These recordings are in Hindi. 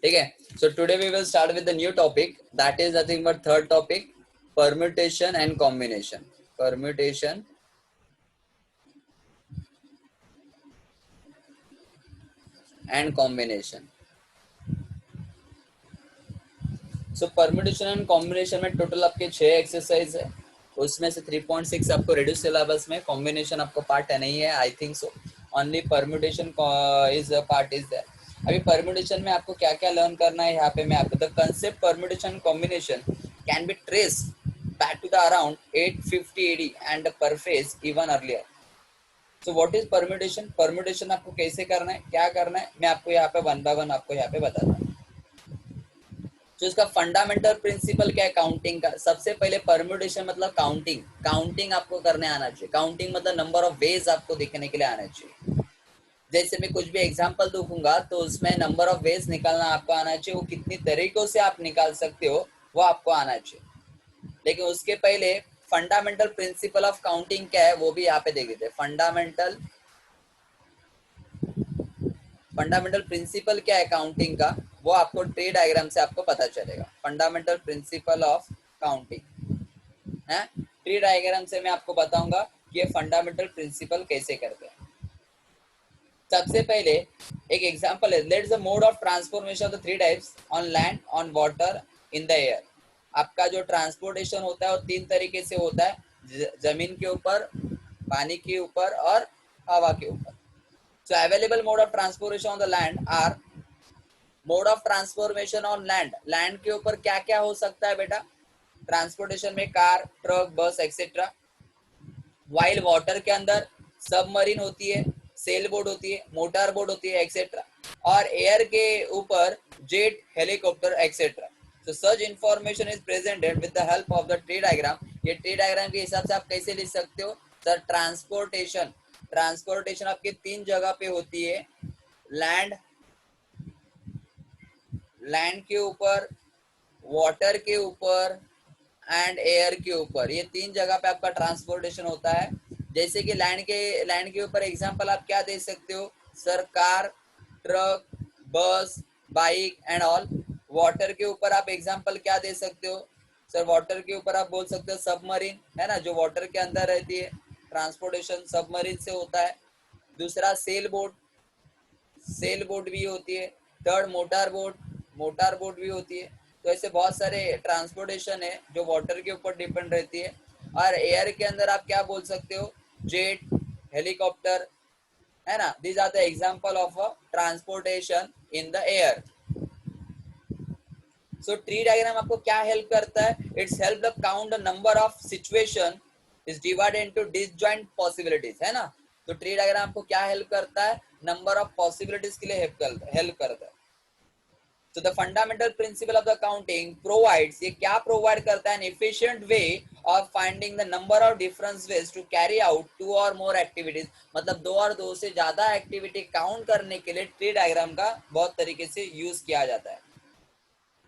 ठीक है. So today we will start with the new topic, that is nothing but third topic, permutation and combination. Permutation and combination. So permutation and combination में टोटल आपके 6 एक्सरसाइज है, उसमें से 3.6 आपको रिड्यूस सिलेबस में, कॉम्बिनेशन आपको पार्ट है नहीं है, I think so. Only permutation is part is there. अभी परम्यूटेशन में आपको क्या क्या लर्न करना है यहाँ पे मैं आपको, the concept permutation combination can be trace back to the around 850 AD and perhaps even earlier. So what is permutation? Permutation आपको कैसे करना है, क्या करना है, मैं आपको यहाँ पे वन बाय वन आपको यहाँ पे बताता हूँ. तो इसका फंडामेंटल प्रिंसिपल क्या है काउंटिंग का. सबसे पहले परम्यूटेशन मतलब काउंटिंग. काउंटिंग आपको करने आना चाहिए. काउंटिंग मतलब नंबर ऑफ वेज आपको देखने के लिए आना चाहिए. जैसे मैं कुछ भी एग्जांपल दूंगा तो उसमें नंबर ऑफ वेज निकालना आपको आना चाहिए. वो कितनी तरीकों से आप निकाल सकते हो वो आपको आना चाहिए. लेकिन उसके पहले फंडामेंटल प्रिंसिपल ऑफ काउंटिंग क्या है वो भी यहाँ पे देख लेते हैं. फंडामेंटल प्रिंसिपल क्या है काउंटिंग का वो आपको ट्री डायग्राम से आपको पता चलेगा. फंडामेंटल प्रिंसिपल ऑफ काउंटिंग है, ट्री डायग्राम से मैं आपको बताऊंगा कि ये फंडामेंटल प्रिंसिपल कैसे करते हैं. सबसे पहले एक एग्जांपल है, let's the mode of transformation of the three types on land, on water, in the air. आपका जो ट्रांसपोर्टेशन होता है वो 3 तरीके से होता है, जमीन के ऊपर, पानी के ऊपर और हवा के ऊपर. So available mode of transportation on the land are mode of transformation on land. Land के ऊपर क्या क्या हो सकता है बेटा ट्रांसपोर्टेशन में? कार, ट्रक, बस एक्सेट्रा. वाइल वाटर के अंदर सबमरीन होती है, सेल बोट होती है, मोटर बोट होती है एक्सेट्रा. और एयर के ऊपर jet, helicopter etcetera. So such information is presented with the help of the tree diagram. ये ट्री डायग्राम के हिसाब से आप कैसे लिख सकते हो सर? ट्रांसपोर्टेशन आपके 3 जगह पे होती है, लैंड के ऊपर, वाटर के ऊपर एंड एयर के ऊपर. ये 3 जगह पे आपका ट्रांसपोर्टेशन होता है. जैसे कि लैंड के ऊपर एग्जांपल आप क्या दे सकते हो सर? कार, ट्रक, बस, बाइक एंड ऑल. वाटर के ऊपर आप एग्जांपल क्या दे सकते हो सर? वाटर के ऊपर आप बोल सकते हो सबमरीन, है ना, जो वाटर के अंदर रहती है. ट्रांसपोर्टेशन सबमरीन से होता है. दूसरा सेल बोट भी होती है. थर्ड मोटर बोट भी होती है. तो ऐसे बहुत सारे ट्रांसपोर्टेशन है जो वाटर के ऊपर डिपेंड रहती है. और एयर के अंदर आप क्या बोल सकते हो? जेट, हेलीकॉप्टर, है ना. This are the example of a transportation in the air. So tree diagram आपको क्या हेल्प करता है? It's help the count the number of situation is divided into disjoint possibilities, है ना. तो ट्री डायग्राम आपको क्या हेल्प करता है? नंबर ऑफ पॉसिबिलिटीज के लिए हेल्प करता है. तो the fundamental principle of the counting provides, ये क्या प्रोवाइड करता है? An efficient way of finding the number of different ways to carry out 2 और मोर एक्टिविटीज. मतलब 2 और 2 से ज्यादा एक्टिविटी काउंट करने के लिए ट्री डायग्राम का बहुत तरीके से यूज किया जाता है.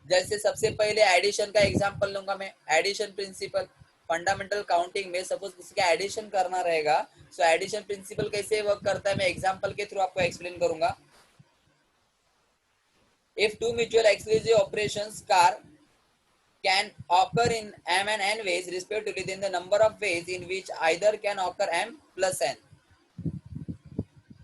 जैसे सबसे पहले एडिशन का एग्जांपल लूंगा मैं. एडिशन प्रिंसिपल फंडामेंटल काउंटिंग में सपोज किसी का एडिशन करना रहेगा, सो एडिशन प्रिंसिपल कैसे वर्क करता है मैं एग्जांपल के थ्रू आपको एक्सप्लेन करूंगा. If two mutual exclusive operations can occur in m and n ways respectively, then the number of ways in which either can occur m plus n.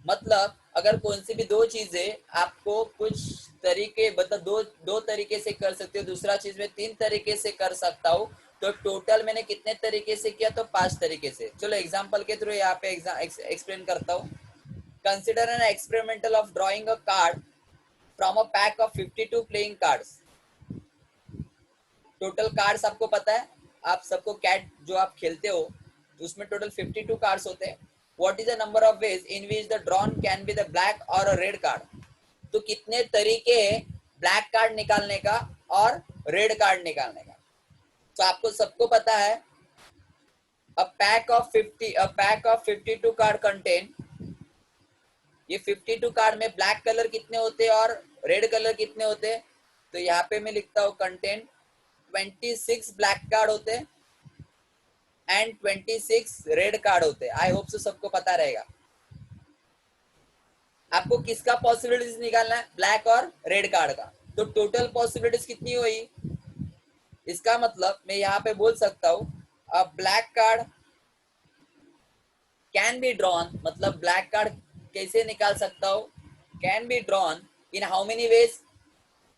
मतलब अगर कौन सी भी 2 चीजें आपको कुछ तरीके मतलब दो तरीके से कर सकते हो, दूसरा चीज में 3 तरीके से कर सकता हूँ, तो टोटल मैंने कितने तरीके से किया? तो 5 तरीके से. चलो एग्जांपल के थ्रू यहाँ पे एक्सप्लेन करता हूँ. Consider an experimental of drawing a card from a pack of 52 playing cards. Total cards आपको पता है, आप सबको कैट जो आप खेलते हो उसमें टोटल 52 कार्ड्स होते हैं. What is the number of ways in which the drawn can be the black और अ रेड कार्ड. तो कितने तरीके ब्लैक कार्ड निकालने का और रेड कार्ड निकालने का? तो आपको सबको पता है a pack of 52 card contain. ये 52 कार्ड में ब्लैक कलर कितने होते हैं और रेड कलर कितने होते हैं? तो यहाँ पे मैं लिखता हूँ कंटेंट 26 ब्लैक कार्ड होते हैं एंड 26 रेड कार्ड होते हैं. आई होप सो सबको पता रहेगा. आपको किसका पॉसिबिलिटीज निकालना है? ब्लैक और रेड कार्ड का. तो टोटल पॉसिबिलिटीज कितनी हुई? इसका मतलब मैं यहाँ पे बोल सकता हूँ अ black card can be drawn, मतलब ब्लैक कार्ड कैसे निकाल सकता हूँ? Can be drawn in how many veg?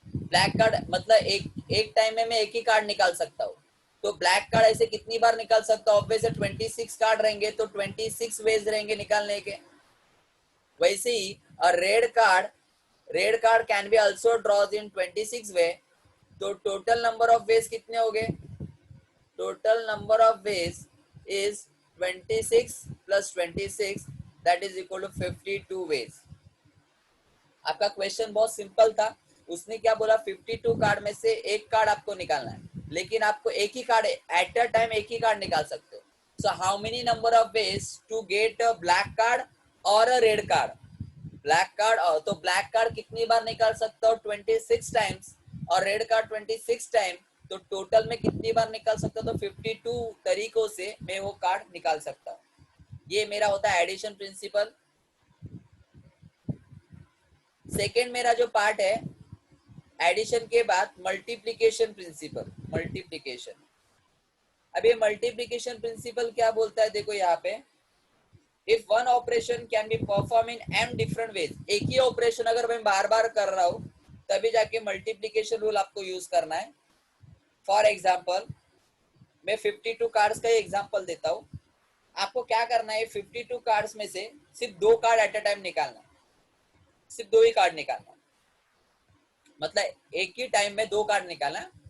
Black card मतलब एक टाइम में मैं एक ही कार्ड निकाल सकता हूँ, तो ब्लैक कार्ड ऐसे कितनी बार निकाल सकता हूँ? ऑब्वियसली 26 कार्ड रहेंगे, तो 26 वेज रहेंगे निकालने के। वैसे ही red card can be also draws in 26 way, तो टोटल नंबर ऑफ वेज कितने हो गए? Total number of ways is 26 plus 26, that is equal to 52 ways. आपका क्वेश्चन बहुत सिंपल था। उसने क्या बोला? 52 कार्ड में से एक कार्ड आपको निकालना है, लेकिन आपको एक ही कार्ड एट अ टाइम एक ही कार्ड निकाल सकते हो। So how many number of ways to get a black card और a red card? Black card, तो ब्लैक कार्ड कितनी बार निकाल सकता हो? 26 टाइम्स, और रेड कार्ड 26 टाइम, तो टोटल में कितनी बार निकाल सकता हो? तो 52 तरीकों से मैं वो कार्ड निकाल सकता हूँ। ये मेरा होता है एडिशन प्रिंसिपल। सेकेंड मेरा जो पार्ट है एडिशन के बाद, मल्टीप्लीकेशन प्रिंसिपल। मल्टीप्लीकेशन, अब ये मल्टीप्लीकेशन प्रिंसिपल क्या बोलता है? देखो यहाँ पे, if one operation can be perform in m different ways, एक ही ऑपरेशन अगर मैं बार बार कर रहा हूं तभी जाके मल्टीप्लीकेशन रूल आपको यूज करना है। फॉर एग्जाम्पल, मैं 52 कार्ड्स का एग्जाम्पल देता हूं। आपको क्या करना है? 52 कार्ड्स में से सिर्फ दो कार्ड एट अ टाइम निकालना है, सिर्फ दो ही कार्ड निकालना है, मतलब एक ही टाइम में दो कार्ड निकालना है।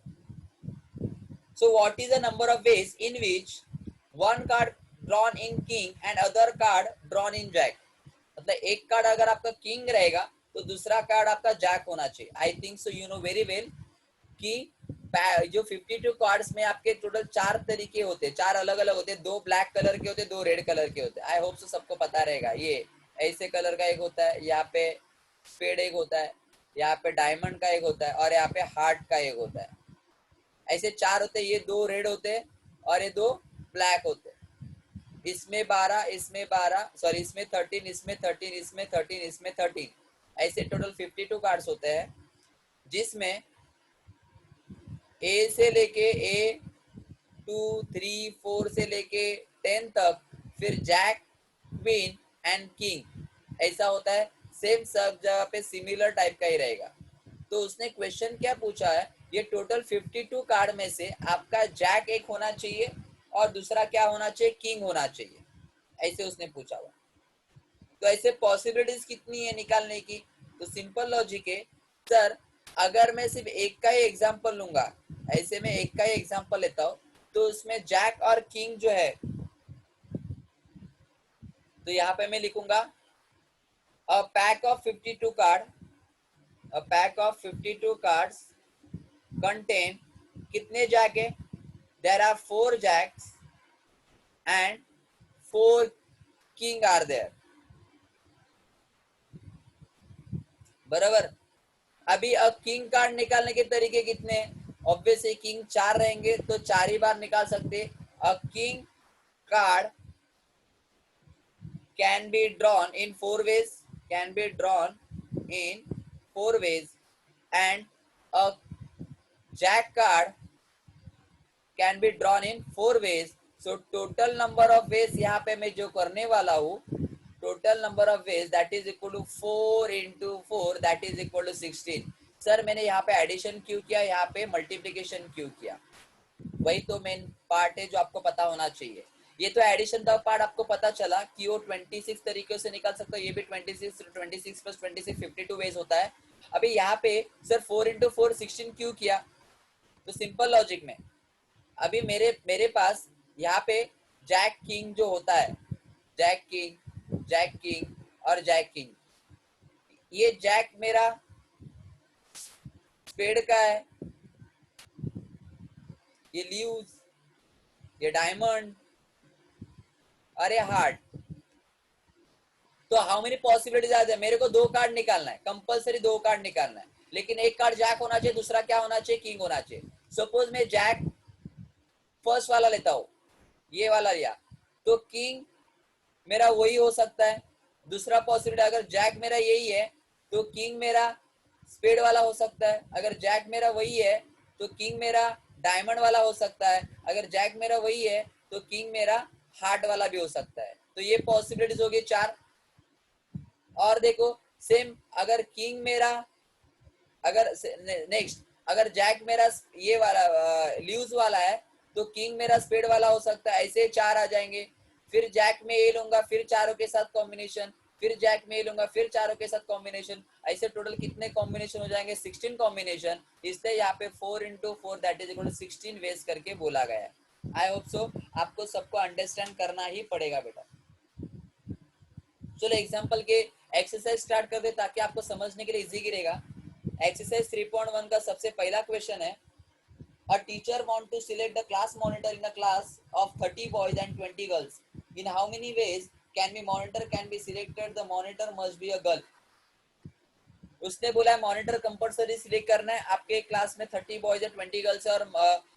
So what is the number of ways in which one card drawn in king and other card drawn in jack? मतलब एक कार्ड अगर आपका किंग रहेगा तो दूसरा कार्ड आपका जैक होना चाहिए। आई think so you know very well कि जो 52 कार्ड्स में आपके टोटल चार तरीके होते हैं, चार अलग अलग होते हैं। दो ब्लैक कलर के होते हैं, दो रेड कलर के होते हैं। आई होप सो सबको पता रहेगा। ये ऐसे कलर का एक होता है, यहाँ पे स्पेड एक होता है, यहाँ पे डायमंड का एक होता है, और यहाँ पे हार्ट का एक होता है। ऐसे चार होते हैं। ये दो रेड होते हैं और ये दो ब्लैक होते हैं। इसमें 12, इसमें 12, सॉरी इसमें 13, इसमें 13, इसमें 13, इसमें 13, ऐसे टोटल 52 कार्ड्स होते हैं, जिसमें ए से लेके A 2 3 4 से लेके 10 तक, फिर जैक, क्वीन एंड किंग ऐसा होता है। सेम सब जगह पे सिमिलर टाइप का ही रहेगा। तो उसने क्वेश्चन क्या पूछा है? ये टोटल 52 कार्ड में से आपका जैक एक होना चाहिए और दूसरा क्या होना चाहिए? किंग होना चाहिए, ऐसे उसने पूछा हुआ। तो ऐसे पॉसिबिलिटीज कितनी है निकालने की? तो सिंपल लॉजिक है सर, अगर मैं सिर्फ एक का ही एग्जांपल लूंगा, ऐसे में एक का ही एग्जांपल लेता हूं, तो उसमें जैक और किंग जो है, तो यहाँ पे मैं लिखूंगा a pack of 52 card, a pack of 52 cards contain कितने जैक है? There are 4 jacks and 4 king are there, बराबर। अभी अब किंग कार्ड निकालने के तरीके कितने हैं? ऑब्वियसली किंग चार रहेंगे तो चार ही बार निकाल सकते। A king card can be drawn in 4 ways, can be drawn in 4 ways, and a jack card can be drawn in 4 ways. So total number of ways यहाँ पे मैं जो करने वाला हूँ, total number of ways that is equal to 4 into 4, that is equal to 16। Sir मैंने यहाँ पे एडिशन क्यों किया, यहाँ पे मल्टीप्लीकेशन क्यों किया? वही तो मेन पार्ट है जो आपको पता होना चाहिए। ये तो एडिशन का पार्ट आपको पता चला कि वो 26 तरीके से निकाल सकता है, ये भी 26 प्लस 26 52 वेज होता है। अभी यहाँ पे सर 4 इंटू 4 16 क्यों किया? तो सिंपल लॉजिक में, अभी मेरे मेरे पास यहाँ पे जैक किंग जो होता है, जैक किंग और जैक किंग, ये जैक मेरा स्पेड का है, ये ल्यूज, ये डायमंड और ये हार्ट। तो हाउ मेनी पॉसिबिलिटीज आ जाए? मेरे को दो कार्ड निकालना है, कंपलसरी दो कार्ड निकालना है, लेकिन एक कार्ड जैक होना चाहिए, दूसरा क्या होना चाहिए? किंग होना चाहिए। सपोज मैं जैक फर्स्ट वाला लेता हूं, ये वाला लिया, तो किंग मेरा वही हो सकता है। दूसरा पॉसिबिलिटी, अगर जैक मेरा यही है तो किंग मेरा स्पेड वाला हो सकता है, अगर जैक मेरा वही है तो किंग मेरा डायमंड वाला हो सकता है, अगर जैक मेरा वही है तो किंग मेरा हार्ट वाला भी हो सकता है। तो ये पॉसिबिलिटीज हो गई 4। और देखो सेम, अगर किंग मेरा, अगर नेक्स्ट अगर जैक मेरा ये वाला ल्यूज वाला है तो किंग मेरा स्पेड वाला हो सकता है, ऐसे 4 आ जाएंगे। फिर जैक में ए लूंगा, फिर चारों के साथ कॉम्बिनेशन, फिर जैक में ए लूंगा, फिर चारों के साथ कॉम्बिनेशन, ऐसे टोटल कितने कॉम्बिनेशन हो जाएंगे? 16 कॉम्बिनेशन। इसलिए यहाँ पे 4 × 4 that is equal to 16 ways करके बोला गया है। आई होप सो आपको सबको अंडरस्टैंड करना ही पड़ेगा बेटा। चलो एग्जांपल के एक्सरसाइज स्टार्ट कर दे ताकि आपको समझने के लिए इजी गिरेगा। एक्सरसाइज 3.1 का सबसे पहला क्वेश्चन है, a teacher want to select the class monitor in a class of 30 boys and 20 girls. In how many ways can be monitor can be selected? The monitor must be a girl. उसने बोला है मॉनिटर कंपलसरी सिलेक्ट करना है, आपके क्लास में 30 बॉयज है 20 गर्ल्स है,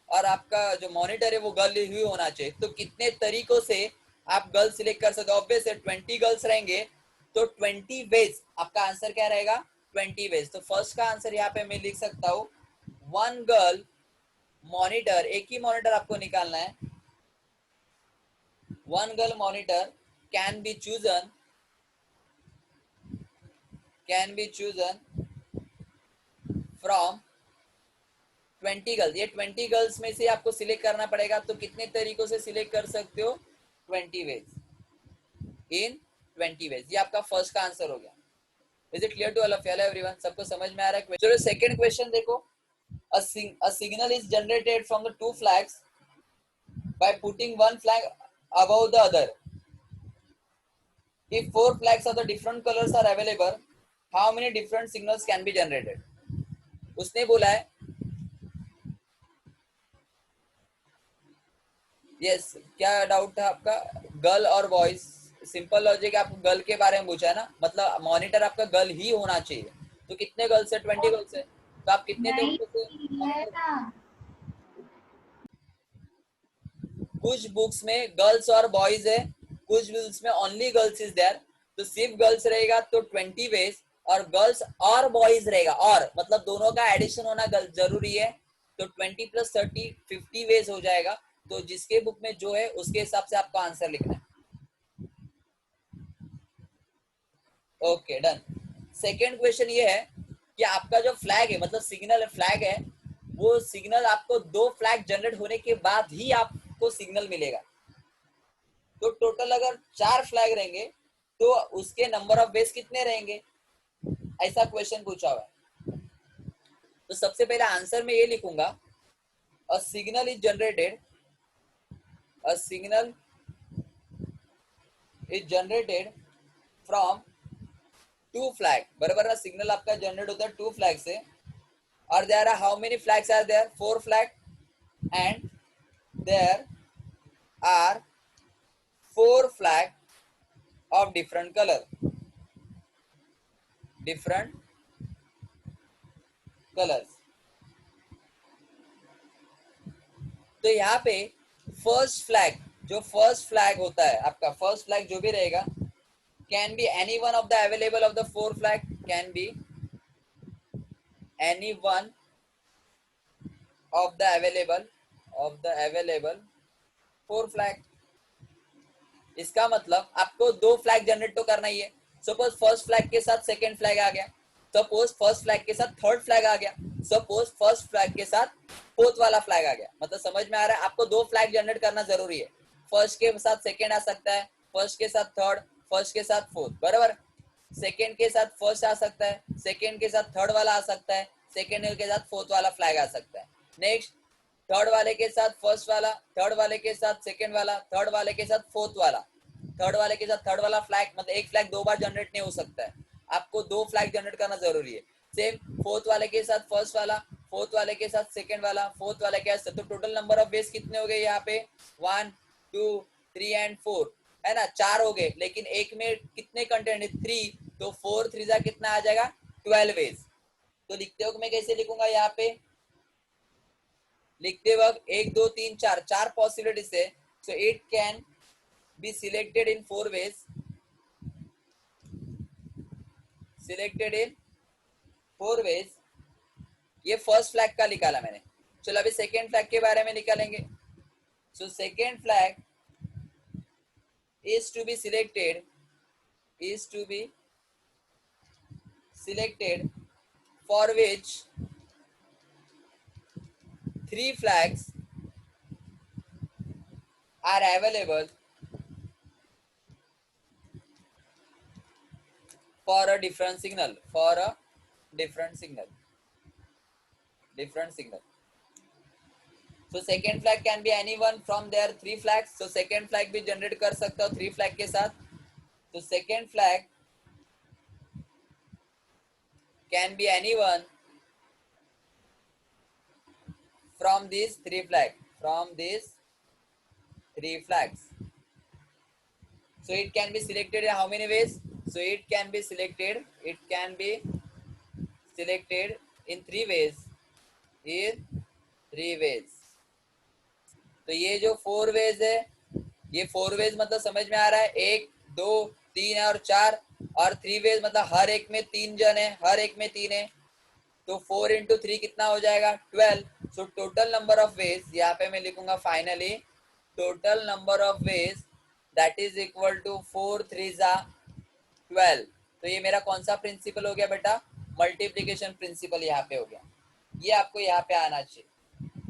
और आपका जो मॉनिटर है वो गर्ल ही होना चाहिए। तो कितने तरीकों से आप गर्ल सिलेक्ट कर सकते हो? ऑब्वियस है 20 गर्ल्स रहेंगे तो 20 वेज, आपका आंसर क्या रहेगा? 20 वेज। तो फर्स्ट का आंसर यहाँ पे मैं लिख सकता हूँ, 1 गर्ल मॉनिटर, एक ही मॉनिटर आपको निकालना है, 1 girl monitor can be chosen from 20 girls. ये 20 गर्ल्स में से आपको सिलेक्ट करना पड़ेगा। तो कितने तरीकों से सिलेक्ट कर सकते हो? 20 वेज इन 20 वेज। ये आपका फर्स्ट का आंसर हो गया। Is it clear to all of you everyone? सबको समझ में आ रहा है? चलो सेकंड क्वेश्चन देखो, a signal is generated from the two flags by putting one flag above the other. If 4 flags of the different colors are available, how many different signals can be generated? उसने बोला है, यस क्या डाउट था आपका? गर्ल और बॉयज, सिंपल लॉजिक। आपको गर्ल के बारे में पूछा है ना, मतलब मॉनिटर आपका गर्ल ही होना चाहिए। तो कितने गर्ल्स है? 20 गर्ल्स है। तो आप कितने तरीके से मॉनिटर, कुछ बुक्स में गर्ल्स और बॉयज है, कुछ बुक्स में ओनली गर्ल्स इज देयर। तो सिर्फ गर्ल्स रहेगा तो 20 वेज, और गर्ल्स और बॉयज रहेगा, और मतलब दोनों का एडिशन होना जरूरी है। तो 20 + 30 50 वेज हो जाएगा। तो जिसके बुक में जो है उसके हिसाब से आपको आंसर लिखना है। Okay done. सेकेंड क्वेश्चन ये है कि आपका जो फ्लैग है, मतलब सिग्नल फ्लैग है, वो सिग्नल आपको 2 फ्लैग जनरेट होने के बाद ही आपको सिग्नल मिलेगा। तो टोटल अगर 4 फ्लैग रहेंगे तो उसके नंबर ऑफ वेज कितने रहेंगे? ऐसा क्वेश्चन पूछा हुआ है। तो सबसे पहले आंसर में ये लिखूंगा, a signal is generated, a signal is generated from 2 flag. बराबर ना, सिग्नल आपका जनरेट होता है 2 फ्लैग से। और there are how many flags are there? 4 flag, and there are 4 flag of different colour, different colours. तो यहाँ पे फर्स्ट फ्लैग, जो फर्स्ट फ्लैग होता है आपका, फर्स्ट फ्लैग जो भी रहेगा, can be any one of the available of the 4 flag, can be any one of the available 4 flag. इसका मतलब आपको 2 फ्लैग जनरेट तो करना ही है। सपोज फर्स्ट फ्लैग के साथ सेकंड फ्लैग आ गया, सपोज फर्स्ट फ्लैग के साथ थर्ड फ्लैग आ गया, सपोज फर्स्ट फ्लैग के साथ फोर्थ वाला फ्लैग आ गया। मतलब समझ में आ रहा है? आपको 2 फ्लैग जनरेट करना जरूरी है। फर्स्ट के साथ सेकंड आ सकता है, फर्स्ट के साथ थर्ड, फर्स्ट के साथ फोर्थ, बराबर। सेकंड के साथ फर्स्ट आ सकता है, सेकंड के साथ थर्ड वाला आ सकता है, सेकंड के साथ फोर्थ वाला फ्लैग आ सकता है। नेक्स्ट थर्ड वाले के साथ फर्स्ट वाला, थर्ड वाले के साथ सेकंड वाला, थर्ड वाले के साथ फोर्थ वाला, थर्ड वाले के साथ थर्ड वाला फ्लैग। मतलब एक फ्लैग 2 बार जनरेट नहीं हो सकता है, आपको 2 फ्लैग जनरेट करना जरूरी है। सेम फोर्थ वाले के साथ फर्स्ट वाला, फोर्थ वाले के साथ सेकंड वाला, फोर्थ वाले के साथ। तो टोटल नंबर ऑफ वेज कितने हो गए यहाँ पे? 1 2 3 एंड 4 है ना, 4 हो गए। लेकिन एक में कितने कंटेंट है? 3। तो 4 3 जा कितना आ जाएगा? 12 वेज। तो लिखते हो मैं कैसे लिखूंगा? यहाँ पे लिखते वक्त 1 2 3 4 4 पॉसिबिलिटीज है। So it can be selected in 4 ways, selected in 4 ways, ये फर्स्ट फ्लैग का निकाला मैंने। चलो अभी सेकेंड फ्लैग के बारे में निकालेंगे। So second flag is to be selected, is to be selected, for which 3 flags are available for a different signal, for a different signal, different signal. So second flag can be anyone from their 3 flags. So second flag भी generate कर सकता हो 3 flag के साथ. So second flag can be anyone from these 3 flags, from these 3 flags. So it can be selected in how many ways? So it can be selected in 3 ways, in 3 ways. तो ये जो 4 वेज है, ये 4 वेज मतलब समझ में आ रहा है, 1 2 3 है और 4, और 3 वेज मतलब हर एक में 3 जन है, हर एक में 3 है, तो 4 इंटू 3 कितना हो जाएगा 12. So total number of ways, यहाँ पे मैं लिखूंगा finally total number of ways that is equal to 4 3 जा 12. तो ये मेरा कौन सा प्रिंसिपल हो गया बेटा? मल्टीप्लीकेशन प्रिंसिपल यहाँ पे हो गया. ये आपको यहाँ पे आना चाहिए.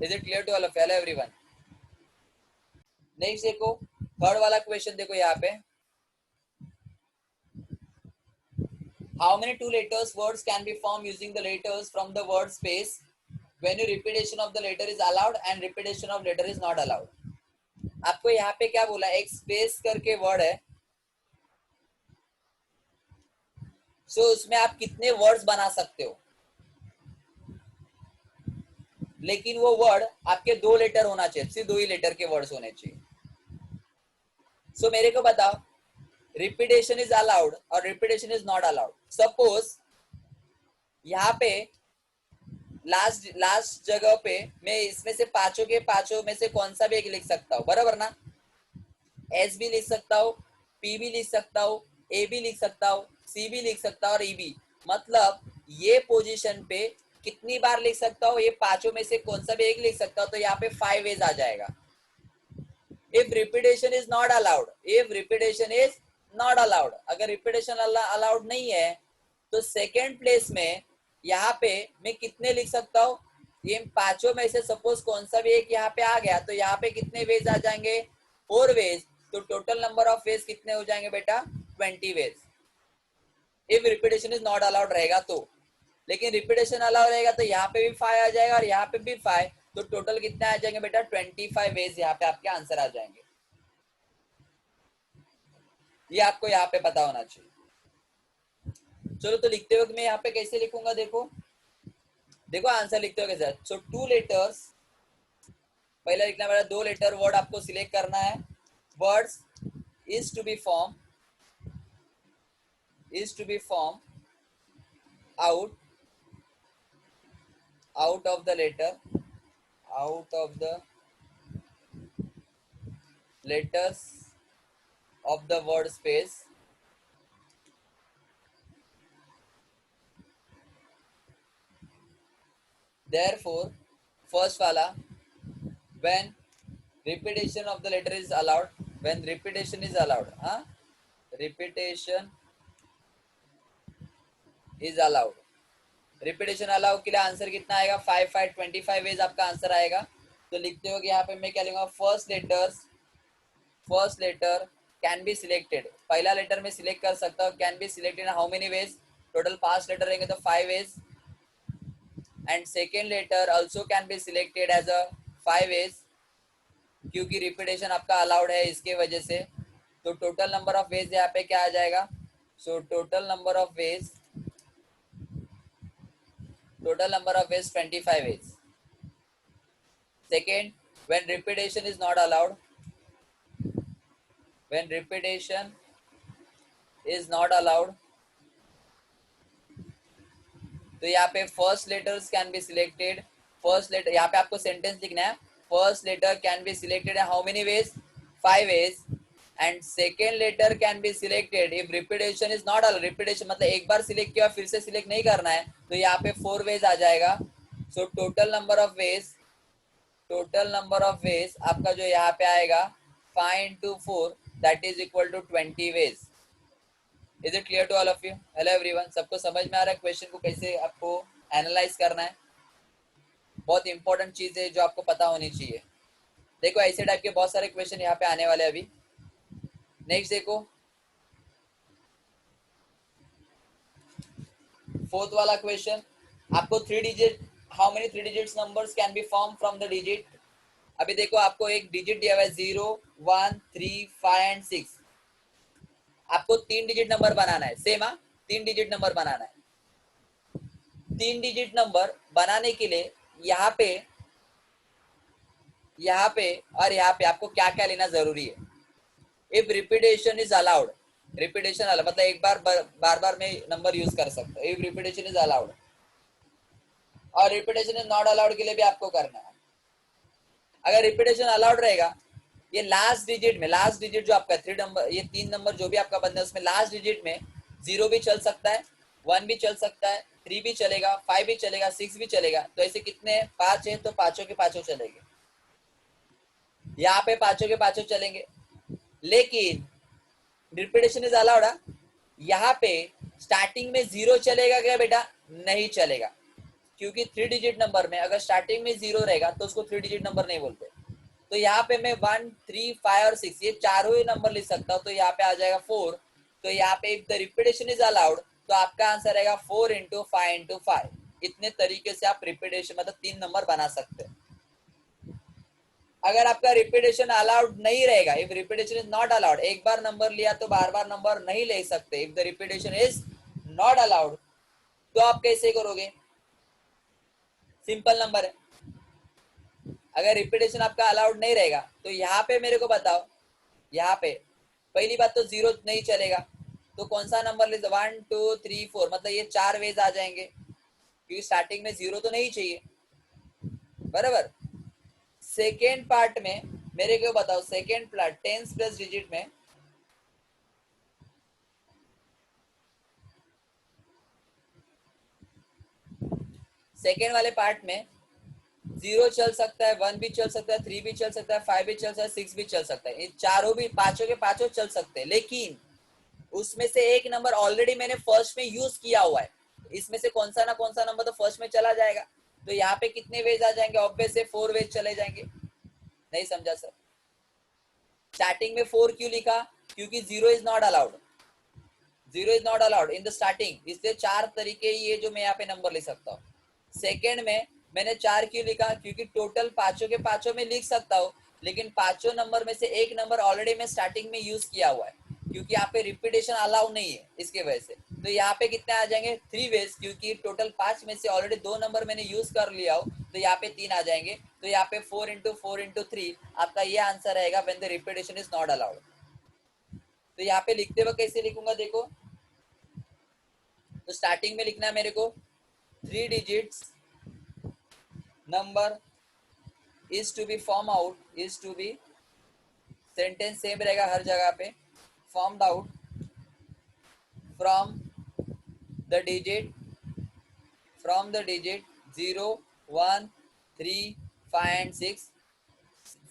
Is it clear to all of everyone? Next देखो, थर्ड वाला क्वेश्चन देखो यहाँ पे. How many two letters words can be formed using the letters from the word space when repetition of the letter is allowed and repetition of letter is not allowed? आपको यहाँ पे क्या बोला, एक स्पेस करके वर्ड है. सो उसमें आप कितने वर्ड्स बना सकते हो, लेकिन वो वर्ड आपके 2 लेटर होना चाहिए, सिर्फ 2 ही लेटर के वर्ड्स होने चाहिए. सो मेरे को बताओ, रिपीटेशन इज अलाउड और repetition is not allowed. Suppose यहाँ पे लास्ट जगह पे मैं इसमें से पांचों के पांचों में से कौन सा भी एक लिख सकता हूँ, बराबर ना? एस भी लिख सकता हूँ, पी भी लिख सकता हूँ, ए भी लिख सकता हूँ, सी भी लिख सकता हूँ और ई भी. मतलब ये पोजीशन पे कितनी बार लिख सकता हूँ, ये पांचों में से कौन सा भी एक लिख सकता हूँ. तो यहाँ पे 5 वेज आ जाएगा. If repetition is not allowed, if repetition is not allowed, अगर रिपीटेशन अलाउड नहीं है तो सेकेंड प्लेस में यहाँ पे मैं कितने लिख सकता हूँ, ये पांचों में से सपोज कौन सा भी एक यहाँ पे आ गया, तो यहाँ पे कितने वेज आ जाएंगे? 4 वेज. तो टोटल नंबर ऑफ वेज कितने हो जाएंगे बेटा? 20 ways. If repetition is not allowed रहेगा तो. लेकिन रिपीटेशन अलाउड रहेगा तो यहाँ पे भी 5 आ जाएगा और यहाँ पे भी 5. तो टोटल कितने आ जाएंगे बेटा? 25 वेज यहाँ पे आपके आंसर आ जाएंगे. ये आपको यहाँ पे पता होना चाहिए. चलो तो लिखते वक्त मैं यहाँ पे कैसे लिखूंगा, देखो देखो आंसर लिखते हो कैसे. सो 2 लेटर्स, पहले लिखना पड़ेगा 2 लेटर वर्ड आपको सिलेक्ट करना है. Words is to be form out of the letter, out of the letters of the word space therefore first वाला when repetition of the letter is allowed, when repetition is allowed, repetition is allowed. Repetition allow के लिए आंसर कितना आएगा? 5 5 25 वेज आपका आंसर आएगा. तो लिखते हो कि यहाँ पे मैं क्या लिखूंगा, first letter can be selected. पहला लेटर में सिलेक्ट कर सकता हूँ, can be selected how many ways? Total 5 letter रहेंगे तो 5 ways. And second letter also can be selected as a 5 ways, क्योंकि रिपीटेशन आपका अलाउड है इसके वजह से. तो टोटल नंबर ऑफ वेज यहाँ पे क्या आ जाएगा? So total number of veg 25 ways. Second, when repetition is not allowed, तो यहाँ पे first letters can be selected. First letter यहाँ पे आपको सेंटेंस लिखना है. First letter can be selected how many ways? 5 ways. And second letter can be selected if repetition is not allowed. Repetition मतलब एक बार सिलेक्ट किया फिर से सिलेक्ट नहीं करना है, तो यहाँ पे 4 वेज आ जाएगा। So total number of ways आपका जो यहाँ पे आएगा 5 into 4 that is equal to 20 ways. Is it clear to all of you? Hello everyone, सबको समझ में आ रहा है क्वेश्चन को कैसे आपको एनालाइज करना है? बहुत इंपॉर्टेंट चीज है जो आपको पता होनी चाहिए। देखो ऐसे टाइप के बहुत सारे क्वेश्चन यहाँ पे आने वाले हैं अभी। नेक्स्ट देखो, फोर्थ वाला क्वेश्चन, आपको 3 digit, how many 3 digits numbers can be form from the digit. अभी देखो आपको एक डिजिट दिया हुआ है 0, 1, 3, 5 एंड 6। आपको 3 डिजिट नंबर बनाना है। सेम 3 डिजिट नंबर बनाना है। 3 डिजिट नंबर बनाने के लिए यहाँ पे और यहाँ पे आपको क्या क्या लेना जरूरी है। If repetition is allowed, repetition allowed मतलब एक बार बार में नंबर यूज कर सकते हो। इफ रिपीटेशन इज अलाउड, और रिपीटेशन इज नॉट अलाउड के लिए भी आपको करना है। अगर रिपीटेशन अलाउड रहेगा, ये लास्ट डिजिट में, लास्ट डिजिट जो आपका 3 नंबर, ये 3 नंबर जो भी आपका बंदा है उसमें लास्ट डिजिट में 0 भी चल सकता है, 1 भी चल सकता है, 3 भी चलेगा, 5 भी चलेगा, 6 भी चलेगा। तो ऐसे कितने 5 है तो पांचों के पांचों चलेंगे। यहाँ पे पांचों के पांचों चलेंगे, लेकिन रिपीटेशन इज अलाउड। यहाँ पे स्टार्टिंग में 0 चलेगा क्या बेटा? नहीं चलेगा, क्योंकि 3 डिजिट नंबर में अगर स्टार्टिंग में 0 रहेगा तो उसको 3 डिजिट नंबर नहीं बोलते। तो यहाँ पे मैं 1, 3, 5 और 6 ये चारों ही नंबर लिख सकता हूँ। तो यहाँ पे आ जाएगा 4। तो यहाँ पे if the repetition is allowed तो आपका आंसर रहेगा 4 into 5 into 5। इतने तरीके से आप रिपीटेशन मतलब 3 नंबर बना सकते हैं। अगर आपका रिपीटेशन अलाउड नहीं रहेगा, if repetition is not allowed, एक बार नंबर लिया तो बार बार नंबर नहीं ले सकते। If the repetition is not allowed तो आप कैसे करोगे? सिंपल नंबर है। अगर रिपीटेशन आपका अलाउड नहीं रहेगा तो यहाँ पे मेरे को बताओ, यहाँ पे पहली बात तो 0 नहीं चलेगा, तो कौन सा नंबर ले? 1, 2, 3, 4 मतलब ये 4 वेज आ जाएंगे, क्योंकि स्टार्टिंग में 0 तो नहीं चाहिए, बराबर। सेकेंड पार्ट में मेरे को बताओ, सेकेंड पार्ट 10 प्लस डिजिट में सेकेंड वाले पार्ट में 0 चल सकता है, 1 भी चल सकता है, 3 भी चल सकता है, 5 भी चल सकता है, 6 भी चल सकता है। ये चारों भी पांचों के पांचों चल सकते हैं, लेकिन उसमें से एक नंबर ऑलरेडी मैंने फर्स्ट में यूज किया हुआ है। इसमें से कौन सा ना कौन सा नंबर तो फर्स्ट में चला जाएगा। तो यहाँ पे कितने वेज आ जाएंगे? ऑब्वियस से 4 वेज चले जाएंगे। नहीं समझा सर? स्टार्टिंग में 4 क्यों लिखा? क्योंकि 0 is not allowed, 0 is not allowed in the starting. इसलिए 4 तरीके ये जो मैं यहाँ पे नंबर लिख सकता हूँ। सेकेंड में मैंने 4 क्यों लिखा? क्योंकि टोटल पांचों के पांचों में लिख सकता हूँ, लेकिन पांचों नंबर में से एक नंबर ऑलरेडी मैं स्टार्टिंग में यूज किया हुआ है, क्योंकि यहाँ पे रिपीटेशन अलाउ नहीं है, इसके वजह से। तो यहाँ पे कितने आ जाएंगे? 3 वेज, क्योंकि टोटल 5 में से ऑलरेडी 2 नंबर मैंने यूज कर लिया हो, तो यहाँ पे 3 आ जाएंगे। तो यहाँ पे 4 into 4 into 3 आपका ये आंसर रहेगा when the repetition is not allowed. तो यहाँ पे लिखते वक्त कैसे लिखूंगा देखो, तो स्टार्टिंग में लिखना है मेरे को 3 digits number is to be form out, is to be, sentence same रहेगा हर जगह पे, formed out from the digit, from the digit 0, 1, 3, 5 and 6।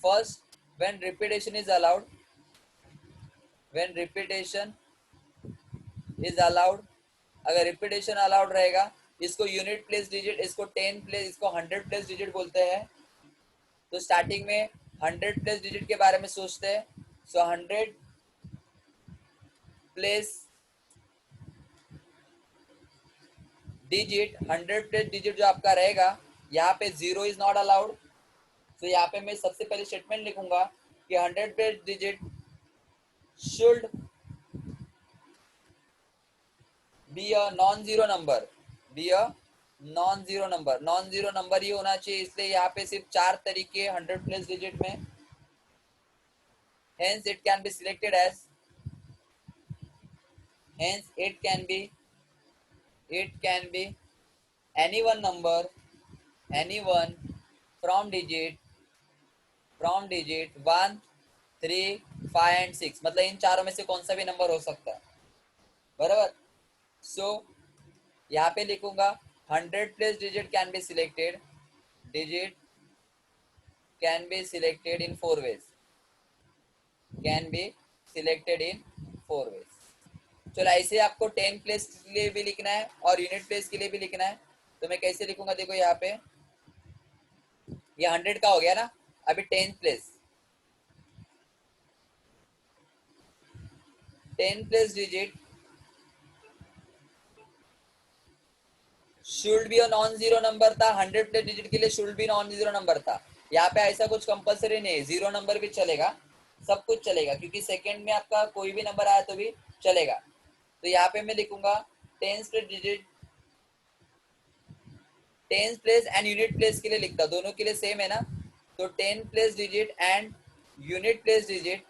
first when repetition is allowed, when repetition is allowed, अगर रिपीटेशन अलाउड रहेगा, इसको यूनिट प्लेस डिजिट, इसको 10 प्लेस, इसको 100 प्लेस डिजिट बोलते हैं। तो स्टार्टिंग में 100 प्लेस डिजिट के बारे में सोचते हैं। सो 100 प्लेस डिजिट, 100 प्लेस डिजिट जो आपका रहेगा, यहाँ पे 0 इज नॉट अलाउड। तो यहाँ पे मैं सबसे पहले स्टेटमेंट लिखूंगा कि 100 place digit should be a non zero number, be a non zero number, non zero number ही होना चाहिए। इसलिए यहाँ पे सिर्फ 4 तरीके 100 प्लेस डिजिट में, hence it can be selected as, hence it can be any one number, any one from digit 1, 3, 5 and 6, मतलब इन चारों में से कौन सा भी नंबर हो सकता है, बराबर। सो यहाँ पे लिखूंगा 100 place digit can be selected, digit can be selected in 4 ways, can be selected in 4 ways. चलो ऐसे आपको 10 प्लेस के लिए भी लिखना है और यूनिट प्लेस के लिए भी लिखना है। तो मैं कैसे लिखूंगा, देखो यहाँ पे ये 100 का हो गया ना, अभी 10 place, 10 place digit should B non zero number था, 100 प्लेस डिजिट के लिए should be non zero number था। यहाँ पे ऐसा कुछ कंपलसरी नहीं है, जीरो नंबर भी चलेगा, सब कुछ चलेगा, क्योंकि सेकंड में आपका कोई भी नंबर आया तो भी चलेगा। तो यहाँ पे मैं लिखूंगा tens place digit, tens place and unit place के लिए लिखता, दोनों के लिए सेम है ना। तो 10 place digit and unit place digit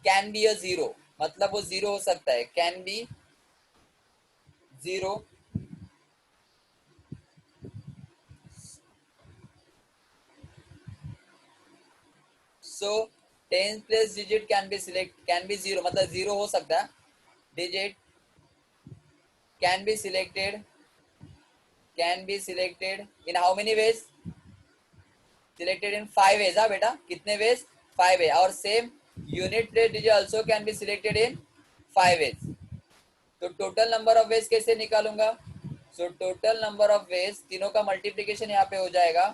can be a zero, मतलब वो जीरो हो सकता है, can be zero. So 10 place digit can be select, can be zero मतलब जीरो हो सकता है, digit can be selected, can be selected in how many ways, selected in 5 ways. हाँ बेटा, कितने वेज, 5 वेज। और same unit place digit also can be selected in 5 veg. तो टोटल नंबर ऑफ वेज कैसे निकालूंगा, सो टोटल नंबर ऑफ वेज, तीनों का मल्टीप्लीकेशन यहाँ पे हो जाएगा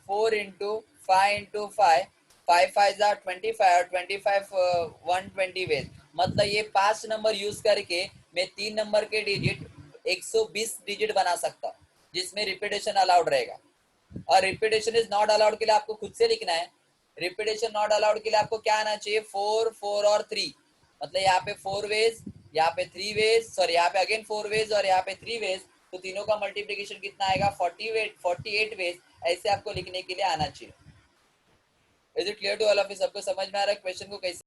4 इंटू 5 इंटू 5, 5 5 25 और 25 120 वेज। मतलब ये 5 नंबर यूज करके मैं 3 नंबर के डिजिट 120 डिजिट बना सकता हूँ, जिसमें रिपीटेशन अलाउड रहेगा। और रिपीटेशन इज नॉट अलाउड के लिए आपको खुद से लिखना है। रिपीटेशन नॉट अलाउड के लिए आपको क्या आना चाहिए, 4 4 और 3, मतलब यहाँ पे 4 वेज, यहाँ पे 3 वेज, सॉरी यहाँ पे अगेन 4 वेज और यहाँ पे 3 वेज, तो तीनों का मल्टीप्लीकेशन कितना आएगा, 48 वेज। ऐसे आपको लिखने के लिए आना चाहिए। Is it clear to all of you, सबको समझ में आ रहा है क्वेश्चन को कैसे